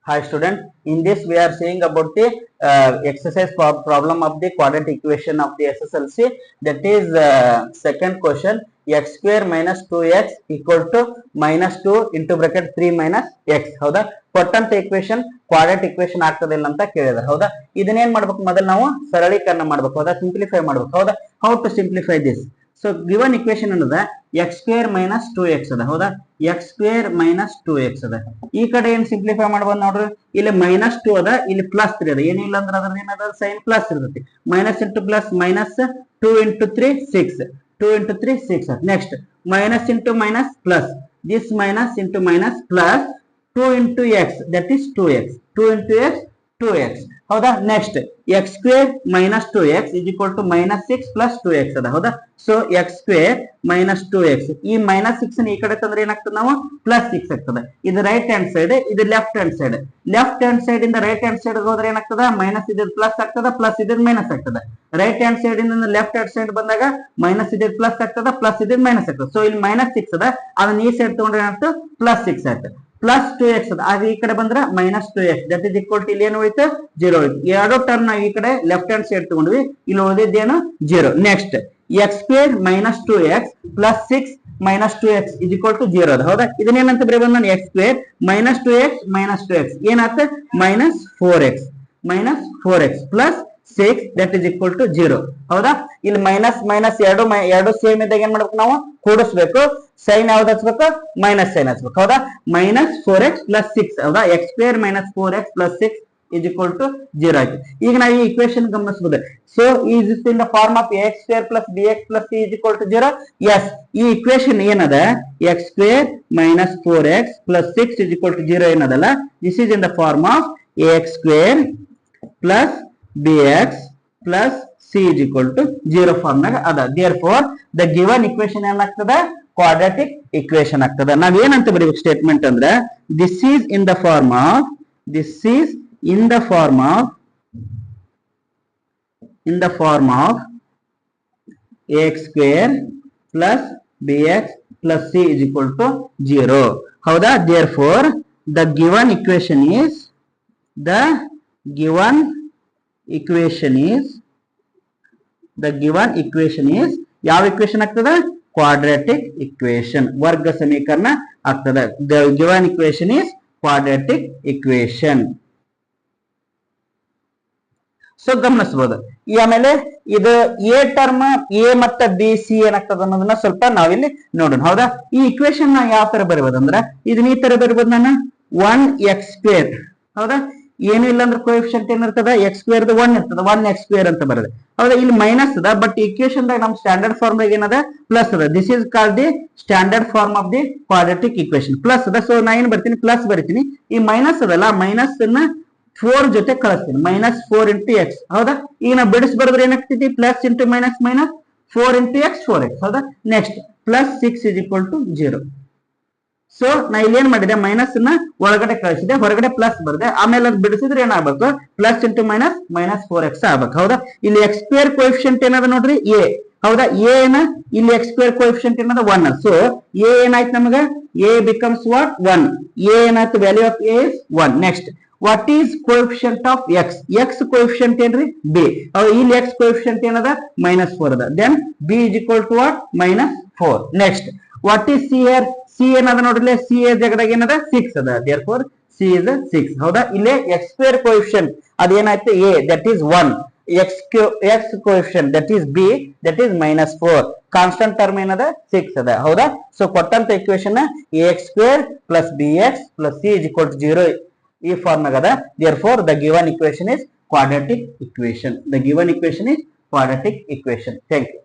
Hi student, in this we are seeing about the exercise problem of the quadratic equation of the SSLC, that is second question, x square minus 2x equal to minus 2 into bracket 3 minus x. ಹೌದಾ ಕೊಟ್ಟಂತ equation quadratic equation ಆಗ್ತದಿಲ್ಲ ಅಂತ ಕೇಳಿದಾರೆ. ಹೌದಾ ಇದನ್ನ ಏನ್ ಮಾಡ್ಬೇಕು, ಮೊದಲು ನಾವು ಸರಳೀಕರಣ ಮಾಡ್ಬೇಕು. ಹೌದಾ ಸಿಂಪ್ಲಿಫೈ ಮಾಡ್ಬೇಕು. ಹೌದಾ how to simplify this? So given equation ಅನ್ನೋದ x square minus 2x ಅದ. ಹೌದಾ x square minus 2x ಅದ. ಈ ಕಡೆ ಏನ್ ಸಿಂಪ್ಲಿಫೈ ಮಾಡಬಹುದು ನೋಡ್ರಿ, ಇಲ್ಲಿ minus 2 ಅದ, ಇಲ್ಲಿ ಪ್ಲಸ್ 3 ಅದ. ಏನಿಲ್ಲ ಅಂದ್ರೆ ಅದ್ರ ಏನದ ಸೈನ್ ಪ್ಲಸ್ ಇರ್ತೈತಿ. minus into plus minus 2 into 3 6, 2 into 3 6. next minus into minus plus, this minus into minus plus 2 into x, that is 2x, 2 into x 2x. ಹೌದಾ next x square minus 2x is equal to minus 6 plus 2x ಅದ. ಹೌದಾ so x square minus 2x, ಈ minus 6 ಈ ಕಡೆ ತಂದ್ರೆ ಏನಾಗ್ತದೆ, ನಾವು plus 6 ಆಗ್ತದೆ. ಇದು ರೈಟ್ ಹ್ಯಾಂಡ್ ಸೈಡ್, ಇದು left hand side. Left hand side ಇಂದ ರೈಟ್ ಹ್ಯಾಂಡ್ ಸೈಡ್ ಹೋದ್ರೆ ಏನಾಗ್ತದೆ, ಮೈನಸ್ ಇದ್ ಪ್ಲಸ್ ಆಗ್ತದೆ, ಪ್ಲಸ್ ಇದ್ ಮೈನಸ್ ಆಗ್ತದೆ. ರೈಟ್ ಹ್ಯಾಂಡ್ ಸೈಡ್ ಇಂದ ಲೆಫ್ಟ್ ಹ್ಯಾಂಡ್ ಸೈಡ್ ಬಂದಾಗ ಮೈನಸ್ ಇದ್ ಪ್ಲಸ್ ಆಗ್ತದೆ, ಪ್ಲಸ್ ಇದ್ ಮೈನಸ್ ಆಗ್ತದೆ. ಸೊ ಇಲ್ಲಿ ಮೈನಸ್ 6 ಅದ, ಅದನ್ನ ಈ ಸೈಡ್ ತಗೊಂಡ್ರೆ ಏನಾಗ್ತದೆ, ಪ್ಲಸ್ 6 ಆಗ್ತದೆ. ಪ್ಲಸ್ 2x ಅದ, ಅದು ಈ ಕಡೆ ಬಂದ್ರೆ minus 2x, that is equal to ಇಲ್ಲಿ ಏನು ಉಳಿತು, 0 ಉಳಿತು. ಎರಡು ಟರ್ಮ್ ನಾವು ಈ ಕಡೆ ಲೆಫ್ಟ್ ಹ್ಯಾಂಡ್ ಸೈಡ್ ತಗೊಂಡ್ವಿ, ಇಲ್ಲಿ ಉಳಿದಿದ್ದೇನು 0. Next x square minus 2x plus 6 minus 2x is equal to 0 ಅದ. ಹೌದಾ ಇದನ್ನೇನಂತ ಬರೀಬಹುದು ನಾನು, x square minus 2x minus 2x ಏನಾಗ್ತದೆ, minus 4x plus 6 that is equal to 0. ಹೌದಾ ಇಲ್ಲಿ ಮೈನಸ್ ಮೈನಸ್ ಎರಡು ಸೇಮ್ ಇದ್ದಾಗ ಏನ್ ಮಾಡ್ಬೇಕು, ನಾವು ಕೂಡಿಸ್ಬೇಕು. ಸೈನ್ ಯಾವ್ದು ಹಚ್ಬೇಕು, ಮೈನಸ್ ಸೈನ್ ಹಚ್ಬೇಕು. ಹೌದಾ ಮೈನಸ್ 4x ಪ್ಲಸ್ 6. ಹೌದಾ x square minus 4x plus 6 is equal to 0 ಆಯ್ತು. ಈಗ ನಾವು ಈ ಇಕ್ವೇಶನ್ ಗಮನಿಸಬಹುದು. So is it in the form of x square plus bx plus c is equal to 0. Yes, ಈ equation ಏನದ, x square minus 4x plus 6 is equal to 0 ಏನದಲ್ಲ, this is in the form of ax square plus bx plus c is equal to 0 form ನಾಗ ಅದ. therefore the given equation ಏನಾಗ್ತದೆ, quadratic equation ಆಗ್ತದೆ. ನಾವ್ ಏನಂತ ಬರೀಬೇಕು statement ಅಂದ್ರೆ, this is in the form of ax square plus bx plus c is equal to 0. ಹೌದಾ therefore the given equation is ಯಾವ ಇಕ್ವೇಶನ್ ಆಗ್ತದ, ಕ್ವಾಡ್ರಾಟಿಕ್ ಇಕ್ವೇಶನ್, ವರ್ಗ ಸಮೀಕರಣ ಆಗ್ತದ. the given equation is quadratic equation. So ಗಮನಿಸಬಹುದು. ಈ ಆಮೇಲೆ ಇದು ಎ ಟರ್ಮ್, ಎ ಮತ್ತೆ ಬಿ ಸಿ ಏನಾಗ್ತದ ಅನ್ನೋದನ್ನ ಸ್ವಲ್ಪ ನಾವಿಲ್ಲಿ ನೋಡೋಣ. ಹೌದಾ ಈ ಇಕ್ವೇಶನ್ ನ ಯಾವ ತರ ಬರೀಬಹುದು ಅಂದ್ರೆ, ಇದನ್ನ ಈ ತರ ಬರೀಬಹುದು ನಾನು, 1x ಸ್ಕ್ವೇರ್. ಹೌದಾ ಏನು ಇಲ್ಲ ಅಂದ್ರೆ ಕೋಎಫಿಷಿಯಂಟ್ ಏನಿರ್ತದ, x ಸ್ಕ್ವೇರ್ 1 ಇರ್ತದ, 1x ಸ್ಕ್ವೇರ್ ಅಂತ ಬರ್ತದೆ. ಹೌದಾ ಇಲ್ಲಿ ಮೈನಸ್ ಅದ, ಬಟ್ ಇಕ್ವೇಶನ್ ದಾಗ ನಮ್ ಸ್ಟ್ಯಾಂಡರ್ಡ್ ಫಾರ್ಮ್ ದಾಗ ಏನದ, ಪ್ಲಸ್ ಅದ. This is called the standard form of the quadratic equation. Plus ಅದ, ಸೊ ನಾ ಏನ್ ಬರ್ತೀನಿ, ಪ್ಲಸ್ ಬರಿತೀನಿ. ಈ ಮೈನಸ್ ಅದಲ್ಲ, ಮೈನಸ್ ಅನ್ನ 4 ಜೊತೆ ಕಳಿಸ್ತೀನಿ, ಮೈನಸ್ 4 ಇಂಟು ಎಕ್ಸ್. ಹೌದಾ ಈಗ ನಾ ಬಿಡಿಸ್ ಬರೆದ್ರೆ ಏನಾಗ್ತೈತಿ, plus into minus minus 4 into x 4x. ಹೌದಾ next plus 6 is equal to 0. So ನಾ ಇಲ್ಲಿ ಏನ್ ಮಾಡಿದೆ, ಮೈನಸ್ ನ ಒಳಗಡೆ ಕಳಿಸಿದೆ, ಹೊರಗಡೆ ಪ್ಲಸ್ ಬರ್ದೆ, ಆಮೇಲೆ ಅದು ಬಿಡಿಸಿದ್ರೆ ಏನಾಗಬೇಕು, plus into minus minus 4x ಆಗ್ಬೇಕು. ಹೌದಾ ಇಲ್ಲಿ ಎಕ್ಸ್ ಸ್ಕ್ವೇರ್ ಕೋಎಫಿಷಿಯಂಟ್ ಏನದ ನೋಡ್ರಿ, ಎ. ಹೌದಾ ಎ ಏನ, ಇಲ್ಲಿ ಎಕ್ಸ್ ಸ್ಕ್ವೇರ್ ಕೋಎಫಿಷಿಯಂಟ್ ಏನದ 1. ಸೊ ಎ ಏನಾಯ್ತು ನಮಗೆ, ಎ ಬಿಕಮ್ಸ್ ವಾಟ್ 1. ಎ ಏನಾಯ್ತು, value of A is 1. Next what is coefficient of x? x coefficient ಏನ್ರಿ, b. ಇಲ್ಲಿ x coefficient ಏನದ, -4 ಅದ. then b is equal to what, -4. next what is c here? c ಏನದ ನೋಡ್ರಿ, c ಜಾಗದಾಗ ಏನದ 6 ಅದ. therefore c is 6. ಹೌದಾ ಇಲ್ಲಿ x square coefficient ಅದೇನಾಯ್ತು a, that is 1. x coefficient that is b, that is -4. Constant term ಏನದ 6 ಅದ. ಹೌದಾ ಸೊ ಕೊಟ್ಟಂತ equation ax square plus bx plus c is equal to 0 ಈ ಫಾರ್ಮ್ ಆಗದ. therefore the given equation is quadratic equation. Thank you.